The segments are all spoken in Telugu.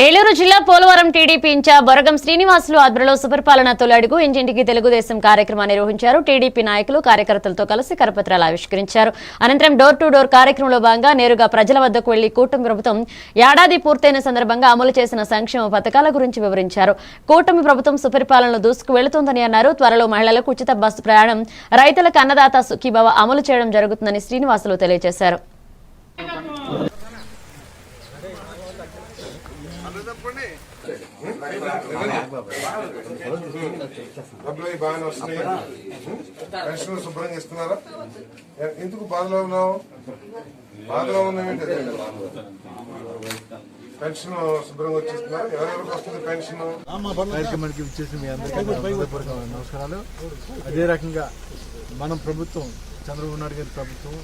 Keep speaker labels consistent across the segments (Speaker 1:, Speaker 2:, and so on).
Speaker 1: ఏలూరు జిల్లా పోలవరం టీడీపీ ఇన్ఛార్జ్ బొరగం శ్రీనివాసులు ఆధ్వర్యంలో సుపరిపాలన తొలి అడుగు ఇంటింటికి తెలుగుదేశం కార్యక్రమాన్ని నిర్వహించారు. టీడీపీ నాయకులు కార్యకర్తలతో కలిసి కరపత్రాలు ఆవిష్కరించారు. అనంతరం డోర్ టు డోర్ కార్యక్రమంలో భాగంగా నేరుగా ప్రజల వద్దకు వెళ్లి కూటమి ప్రభుత్వం ఏడాది పూర్తయిన సందర్భంగా అమలు చేసిన సంక్షేమ పథకాల గురించి వివరించారు. కూటమి ప్రభుత్వం సుపరిపాలనలో దూసుకు వెళుతోందని అన్నారు. త్వరలో మహిళలకు ఉచిత బస్సు ప్రయాణం, రైతులకు అన్నదాత సుఖీభవ అమలు చేయడం జరుగుతుందని శ్రీనివాసులు తెలియజేశారు.
Speaker 2: బాగానే వస్తున్నాయి. పెన్షన్ శుభ్రంగా ఇస్తున్నారా? ఎందుకు బాధలో ఉన్నావు? బాధలో ఉన్నామేంటి? పెన్షన్ శుభ్రంగా వచ్చేస్తున్నారు. ఎవరెవరికి వస్తుంది పెన్షన్?
Speaker 3: కార్యక్రమానికి ఇచ్చేసి మీ అందరికీ నమస్కారాలు. అదే రకంగా మనం ప్రభుత్వం, చంద్రబాబు నాయుడు గారి ప్రభుత్వం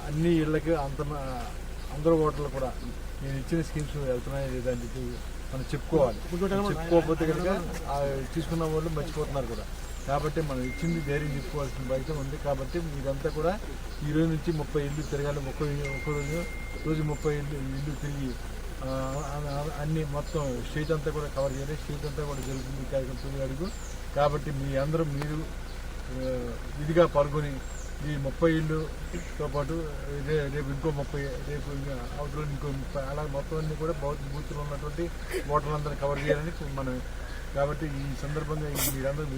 Speaker 3: అన్ని ఇళ్లకి అందరూ ఓటర్లు కూడా నేను ఇచ్చిన స్కీమ్స్ వెళ్తున్నాయి లేదా అని చెప్పి మనం చెప్పుకోవాలి. చెప్పుకోకపోతే కనుక తీసుకున్న వాళ్ళు మర్చిపోతున్నారు కూడా. కాబట్టి మనం ఇచ్చింది ధైర్యం చెప్పుకోవాల్సిన బాధ్యత ఉంది. కాబట్టి మీరంతా కూడా ఈ రోజు నుంచి 30 ఇళ్ళు తిరగాలి. ఒక్క రోజు 30 ఇళ్ళు తిరిగి అన్ని మొత్తం స్టేట్ అంతా కూడా కవర్ చేయాలి. స్టేట్ అంతా కూడా జరుగుతుంది కార్యక్రమం అడుగు. కాబట్టి మీ అందరూ మీరు ఇదిగా పాల్గొని ఈ 30 ఇళ్ళుతో పాటు రేపు ఇంకో 30, రేపు అవుట్లో ఇంకో 30, అలా మొత్తం అన్ని కూడా బూత్లో ఉన్నటువంటి ఓటర్లందరూ కవర్ చేయాలని మనం. కాబట్టి ఈ సందర్భంగా మీరందరూ